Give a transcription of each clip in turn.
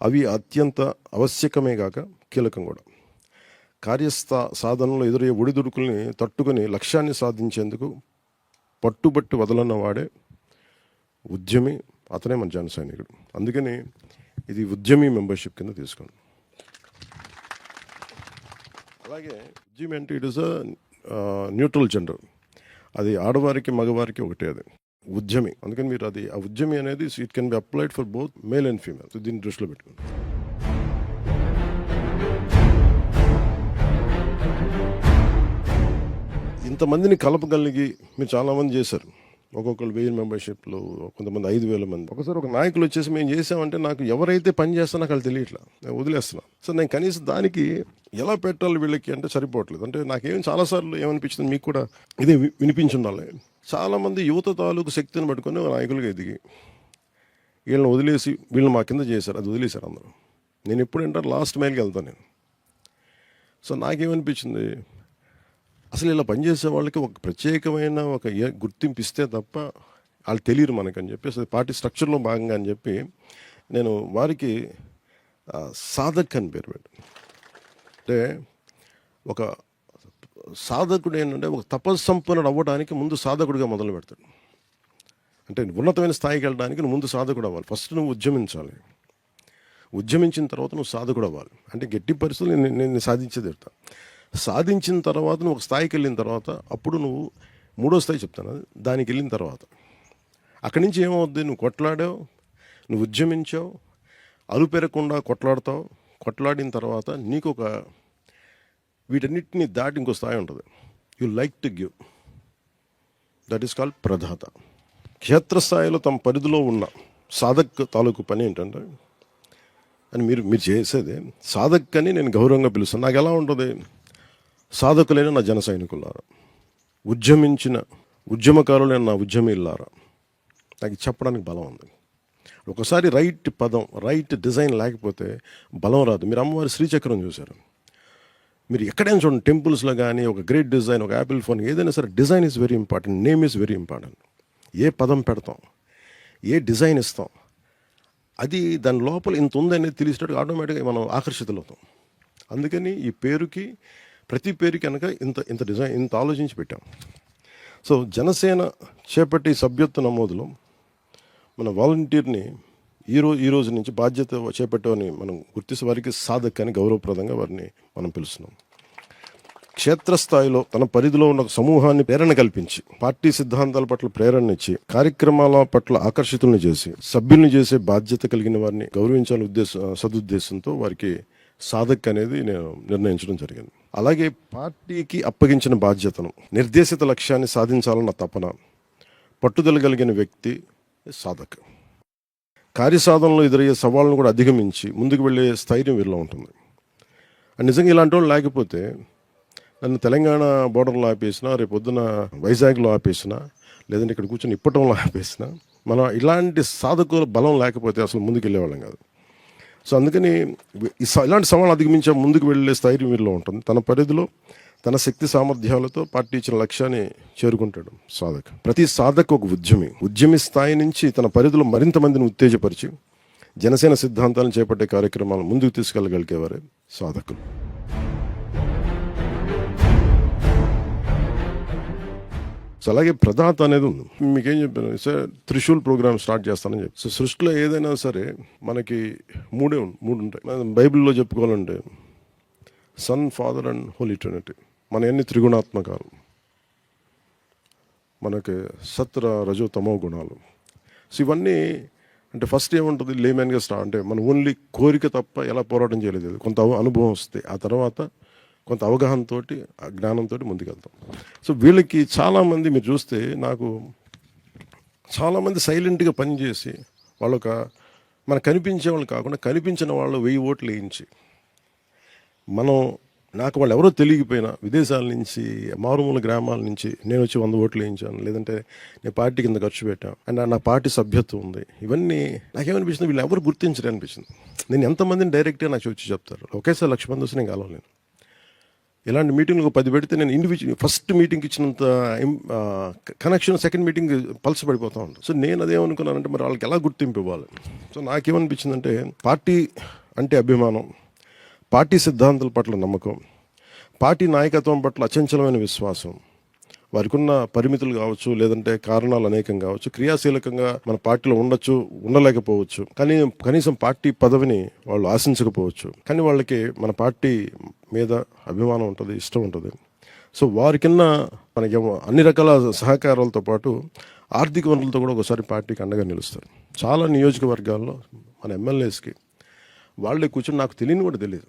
అవి అత్యంత ఆవశ్యకమే కాక కీలకం కూడా. సాధనలో ఎదురయ్యే ఒడిదుడుకుల్ని తట్టుకొని లక్ష్యాన్ని సాధించేందుకు పట్టుబట్టి వదలన్న వాడే ఉద్యమి, అతనే మన జన సైనికుడు. అందుకని ఇది ఉద్యమి మెంబర్షిప్ కింద తీసుకోండి. అలాగే ఉద్యమి అంటే it is a neutral gender, అది ఆడవారికి మగవారికి ఒకటే అది ఉద్యమి. అందుకని మీరు అది ఆ ఉద్యమి అనేది it can be applied for both male and female. దీన్ని దృష్టిలో పెట్టుకోండి. ఇంతమందిని కలపగలిగి మీరు చాలామంది చేశారు. ఒక్కొక్కరు 1000 మెంబర్షిప్లు, కొంతమంది 5000 మంది. ఒకసారి ఒక నాయకులు వచ్చేసి మేము చేసామంటే నాకు ఎవరైతే పని చేస్తా నాకు వాళ్ళు తెలియట్లా, నేను వదిలేస్తున్నాను. సో నేను కనీసం దానికి ఎలా పెట్టాలి వీళ్ళకి అంటే సరిపోవట్లేదు. అంటే నాకేం చాలాసార్లు ఏమనిపించింది, మీకు కూడా ఇదే వినిపించి ఉండాలి. చాలామంది యువత తాలూకు శక్తిని పట్టుకొని నాయకులుగా ఎదిగి వీళ్ళని వదిలేసి వీళ్ళని మా కింద చేశారు, అది వదిలేశారు అందరూ. నేను ఎప్పుడంటే లాస్ట్ మైల్కి వెళ్తాను నేను. సో నాకేమనిపించింది, అసలు ఇలా పనిచేసే వాళ్ళకి ఒక ప్రత్యేకమైన ఒక గుర్తింపు ఇస్తే తప్ప వాళ్ళు తెలియరు మనకని చెప్పేసి అది పార్టీ స్ట్రక్చర్లో భాగంగా అని చెప్పి నేను వారికి సాధక్ అని పేరు పెట్టాను. అంటే ఒక సాధకుడు ఏంటంటే ఒక తపస్సంపన్నుడు అవ్వడానికి ముందు సాధకుడిగా మొదలు పెడతాడు. అంటే ఉన్నతమైన స్థాయికి వెళ్ళడానికి నువ్వు ముందు సాధకుడు అవ్వాలి. ఫస్ట్ నువ్వు ఉద్యమించాలి, ఉద్యమించిన తర్వాత నువ్వు సాధకుడు అవ్వాలి. అంటే గట్టి పరిస్థితులు నేను సాధించేది ఎడతా. సాధించిన తర్వాత నువ్వు ఒక స్థాయికి వెళ్ళిన తర్వాత అప్పుడు నువ్వు మూడో స్థాయి చెప్తాను, దానికి వెళ్ళిన తర్వాత అక్కడి నుంచి ఏమవుద్ది, నువ్వు కొట్లాడావు, నువ్వు ఉద్యమించావు, అలుపెరగకుండా కొట్లాడతావు. కొట్లాడిన తర్వాత నీకు ఒక వీటన్నిటిని దాటి ఇంకో స్థాయి ఉంటుంది. You like to give, that is called ప్రదాత. క్షేత్రస్థాయిలో తమ పరిధిలో ఉన్న సాధక్ తాలూకు పని ఏంటంటే అని మీరు చేసేది సాధక్ అని నేను గౌరవంగా పిలుస్తాను. నాకు ఎలా ఉంటుంది, సాధకులైన నా జన సైనికులారా, ఉద్యమించిన ఉద్యమకారులైన నా ఉద్యమీలారా, నాకు చెప్పడానికి బలం ఉంది. ఒకసారి రైట్ పదం, రైట్ డిజైన్ లేకపోతే బలం రాదు. మీరు అమ్మవారి శ్రీచక్రం చూశారు, మీరు ఎక్కడైనా చూడండి, టెంపుల్స్లో కానీ ఒక గ్రేట్ డిజైన్, ఒక యాపిల్ ఫోన్, ఏదైనా సరే design is very important, name is very important. ఏ పదం పెడతాం, ఏ డిజైన్ ఇస్తాం, అది దాని లోపల ఇంత ఉందనేది తెలిసినట్టు ఆటోమేటిక్గా మనం ఆకర్షితులవుతాం. అందుకని ఈ పేరుకి, ప్రతి పేరుకి కనుక ఇంత డిజైన్, ఇంత ఆలోచించి పెట్టాం. సో జనసేన చేపట్టి సభ్యత్వ నమోదులో మన వాలంటీర్ని ఈ రోజు నుంచి బాధ్యత చేపట్టేవని మనం గుర్తిస్తే వారికి సాధక్ అని గౌరవప్రదంగా వారిని మనం పిలుస్తున్నాం. క్షేత్రస్థాయిలో తన పరిధిలో ఉన్న సమూహాన్ని ప్రేరణ కల్పించి, పార్టీ సిద్ధాంతాల పట్ల ప్రేరణ ఇచ్చి, కార్యక్రమాల పట్ల ఆకర్షితులను చేసి, సభ్యుల్ని చేసే బాధ్యత కలిగిన వారిని గౌరవించాలని సదుద్దేశంతో వారికి సాధక్ అనేది నేను నిర్ణయించడం జరిగింది. అలాగే పార్టీకి అప్పగించిన బాధ్యతను, నిర్దేశిత లక్ష్యాన్ని సాధించాలన్న తపన, పట్టుదల కలిగిన వ్యక్తి సాధక్. కార్యసాధనలో ఎదురయ్యే సవాళ్ళను కూడా అధిగమించి ముందుకు వెళ్ళే స్థైర్యం వీరిలో ఉంటుంది. నిజంగా ఇలాంటి వాళ్ళు లేకపోతే నన్ను తెలంగాణ బోర్డర్లో ఆపేసినా, రేపు పొద్దున వైజాగ్లో ఆపేసినా, లేదంటే ఇక్కడ కూర్చొని ఇప్పటంలో ఆపేసినా, మనం ఇలాంటి సాధకుల బలం లేకపోతే అసలు ముందుకు వెళ్ళేవాళ్ళం కాదు. సో అందుకని ఇలాంటి సవాళ్ళు అధిగమించే ముందుకు వెళ్ళే స్థైర్యం వీరిలో ఉంటుంది. తన పరిధిలో తన శక్తి సామర్థ్యాలతో పార్టీ ఇచ్చిన లక్ష్యాన్ని చేరుకుంటాడు సాధక్. ప్రతి సాధక్ ఒక ఉద్యమి స్థాయి నుంచి తన పరిధిలో మరింత మందిని ఉత్తేజపరిచి జనసేన సిద్ధాంతాలను చేపట్టే కార్యక్రమాలను ముందుకు తీసుకెళ్ళగలిగేవారే సాధకులు. సో అలాగే ప్రదాత అనేది ఉంది. మీకేం చెప్పాను సార్, త్రిశూల్ ప్రోగ్రామ్ స్టార్ట్ చేస్తానని చెప్పి. సో సృష్టిలో ఏదైనా సరే మనకి మూడు ఉంటాయి. బైబిల్లో చెప్పుకోవాలంటే son, father and holy trinity. మన ఎన్ని త్రిగుణాత్మకాలు, మనకి సత్, రజో, తమో గుణాలు. సో ఇవన్నీ అంటే ఫస్ట్ ఏముంటుంది, లేమెన్గా స్టార్ట్ అంటే మనం ఓన్లీ కోరిక తప్ప ఎలా పోరాటం చేయలేదు. కొంత అనుభవం వస్తే ఆ తర్వాత కొంత అవగాహనతో, జ్ఞానంతో ముందుకెళ్తాం. సో వీళ్ళకి చాలామంది మీరు చూస్తే, నాకు చాలామంది సైలెంట్గా పనిచేసి వాళ్ళొక మనకు కనిపించే వాళ్ళు కాకుండా కనిపించిన వాళ్ళు 1000 ఓట్లు వేయించి, నాకు వాళ్ళు ఎవరో తెలియకపోయినా విదేశాల నుంచి, మారుమూల గ్రామాల నుంచి నేను వచ్చి 100 ఓట్లు వేయించాను, లేదంటే నేను పార్టీ కింద ఖర్చు పెట్టాను అండ్ నా పార్టీ సభ్యత్వం ఉంది. ఇవన్నీ నాకేమనిపించింది, వీళ్ళు ఎవరు గుర్తించరు అనిపించింది. నేను ఎంతమందిని డైరెక్ట్గా నాకు వచ్చి చెప్తారు, ఒకేసారి 1,00,000 మంది వస్తే నేను కలవలేను. ఇలాంటి మీటింగ్లు 10 పెడితే నేను ఇండివిజువల్ ఫస్ట్ మీటింగ్కి ఇచ్చినంత కనెక్షన్ సెకండ్ మీటింగ్ పల్స్ పడిపోతూ ఉంటాను. సో నేను అదేమనుకున్నానంటే మరి వాళ్ళకి ఎలా గుర్తింపు ఇవ్వాలి. సో నాకేమనిపించిందంటే పార్టీ అంటే అభిమానం, పార్టీ సిద్ధాంతాల పట్ల నమ్మకం, పార్టీ నాయకత్వం పట్ల అచంచలమైన విశ్వాసం, వారికి ఉన్న పరిమితులు కావచ్చు, లేదంటే కారణాలు అనేకం కావచ్చు, క్రియాశీలకంగా మన పార్టీలో ఉండొచ్చు, ఉండలేకపోవచ్చు, కానీ కనీసం పార్టీ పదవిని వాళ్ళు ఆశించకపోవచ్చు, కానీ వాళ్ళకి మన పార్టీ మీద అభిమానం ఉంటుంది, ఇష్టం ఉంటుంది. సో వారికిన్న మనకి అన్ని రకాల సహకారాలతో పాటు ఆర్థిక వనరులతో కూడా ఒకసారి పార్టీకి అండగా నిలుస్తారు. చాలా నియోజకవర్గాల్లో మన ఎమ్మెల్యేస్కి వాళ్ళే కూర్చొని నాకు తెలియని కూడా తెలియదు,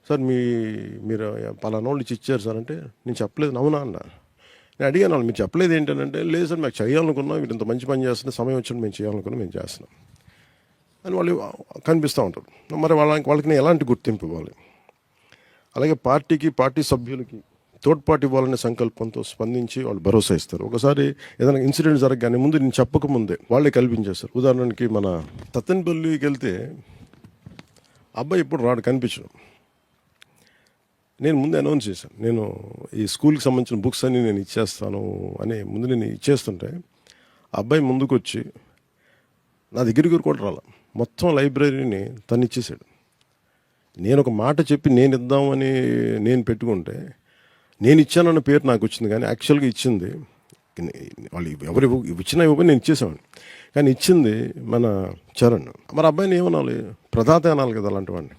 సార్ మీరు పలానా వాళ్ళు ఇచ్చారు సార్ అంటే, నేను చెప్పలేదు అవునా అన్న. నేను అడిగాను వాళ్ళు, మీరు చెప్పలేదు ఏంటంటే, లేదు సార్ మాకు చేయాలనుకున్నాం, వీళ్ళు ఇంత మంచి పని చేస్తుంటే సమయం వచ్చినట్టు మేము చేయాలనుకున్నాం, మేము చేస్తున్నాం అని వాళ్ళు కనిపిస్తూ ఉంటారు. మరి వాళ్ళకి నేను ఎలాంటి గుర్తింపు ఇవ్వాలి? అలాగే పార్టీకి, పార్టీ సభ్యులకి తోడ్పాటు ఇవ్వాలనే సంకల్పంతో స్పందించి వాళ్ళు భరోసా ఇస్తారు. ఒకసారి ఏదైనా ఇన్సిడెంట్ జరగగానే ముందు నేను చెప్పకముందే వాళ్ళే కల్పించేస్తారు. ఉదాహరణకి మన తత్తెనపల్లికి వెళ్తే అబ్బాయి ఇప్పుడు రాడు, కనిపించడం. నేను ముందే అనౌన్స్ చేశాను, నేను ఈ స్కూల్కి సంబంధించిన బుక్స్ అన్ని నేను ఇచ్చేస్తాను అని ముందు నేను ఇచ్చేస్తుంటే అబ్బాయి ముందుకు వచ్చి నా దగ్గరికి కూడా రాలా, మొత్తం లైబ్రరీని తను ఇచ్చేసాడు. నేను ఒక మాట చెప్పి నేను ఇద్దామని నేను పెట్టుకుంటే నేను ఇచ్చానన్న పేరు నాకు వచ్చింది, కానీ యాక్చువల్గా ఇచ్చింది వాళ్ళు ఎవరు ఇచ్చినా ఇవ్వని నేను ఇచ్చేసామని, కానీ ఇచ్చింది మన చరణ్. మరి అబ్బాయిని ఏమనాలి? ప్రదాత అనాలి కదా అలాంటి వాడిని.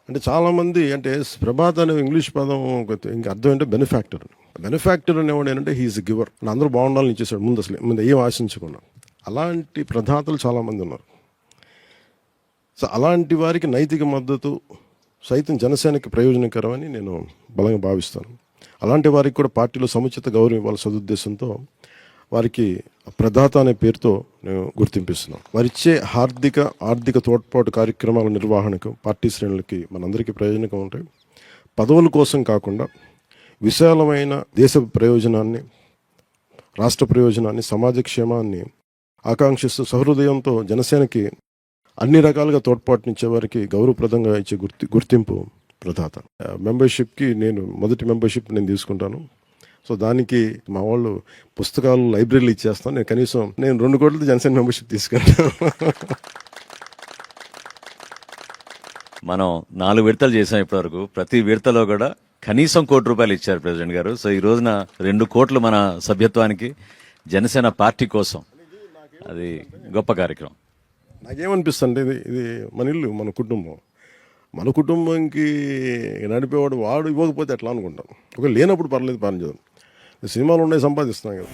అంటే చాలామంది అంటే ప్రభాత్ అనే ఇంగ్లీష్ పదం ఇంకా అర్థం ఏంటంటే బెనిఫాక్టర్. బెనిఫాక్టర్ అనేవాడు ఏంటంటే హీఈస్ గివర్, అందరూ బాగుండాలని ఇచ్చేసాడు ముందు ఏం ఆశించకుండా. అలాంటి ప్రదాతలు చాలామంది ఉన్నారు. సో అలాంటి వారికి నైతిక మద్దతు సైతం జనసేనకి ప్రయోజనకరమని నేను బలంగా భావిస్తాను. అలాంటి వారికి కూడా పార్టీలో సముచిత గౌరవం ఇవ్వాలి సదుద్దేశంతో వారికి ప్రదాత అనే పేరుతో నేను గుర్తింపిస్తున్నాం. వారిచ్చే ఆర్థిక తోడ్పాటు కార్యక్రమాల నిర్వహణకు పార్టీ శ్రేణులకి మనందరికీ ప్రయోజనకం ఉంటాయి. పదవుల కోసం కాకుండా విశాలమైన దేశ ప్రయోజనాన్ని, రాష్ట్ర ప్రయోజనాన్ని, సమాజ క్షేమాన్ని ఆకాంక్షిస్తూ సహృదయంతో జనసేనకి అన్ని రకాలుగా తోడ్పాటునిచ్చే వారికి గౌరవప్రదంగా ఇచ్చే గుర్తింపు ప్రదాత. మెంబర్షిప్కి మొదటి మెంబర్షిప్ నేను తీసుకుంటాను. సో దానికి మా వాళ్ళు పుస్తకాలు లైబ్రరీలు ఇచ్చేస్తాను. నేను 2 కోట్లతో జనసేన మెంబర్షిప్ తీసుకుంటాను. మనం 4 విడతలు చేసాం ఇప్పటివరకు. ప్రతి విడతలో కూడా కనీసం ₹1 కోటి ఇచ్చారు ప్రెసిడెంట్ గారు. సో ఈ రోజున 2 కోట్లు మన సభ్యత్వానికి, జనసేన పార్టీ కోసం, అది గొప్ప కార్యక్రమం. నాకేమనిపిస్తుంది, ఇది మన ఇల్లు, మన కుటుంబం. మన కుటుంబంకి నడిపేవాడు వాడు ఇవ్వకపోతే ఎట్లా అనుకుంటాం. ఒకవేళ లేనప్పుడు పర్లేదు, పని చేద్దాం. సినిమాలు ఉన్నాయి, సంపాదిస్తున్నాం కదా.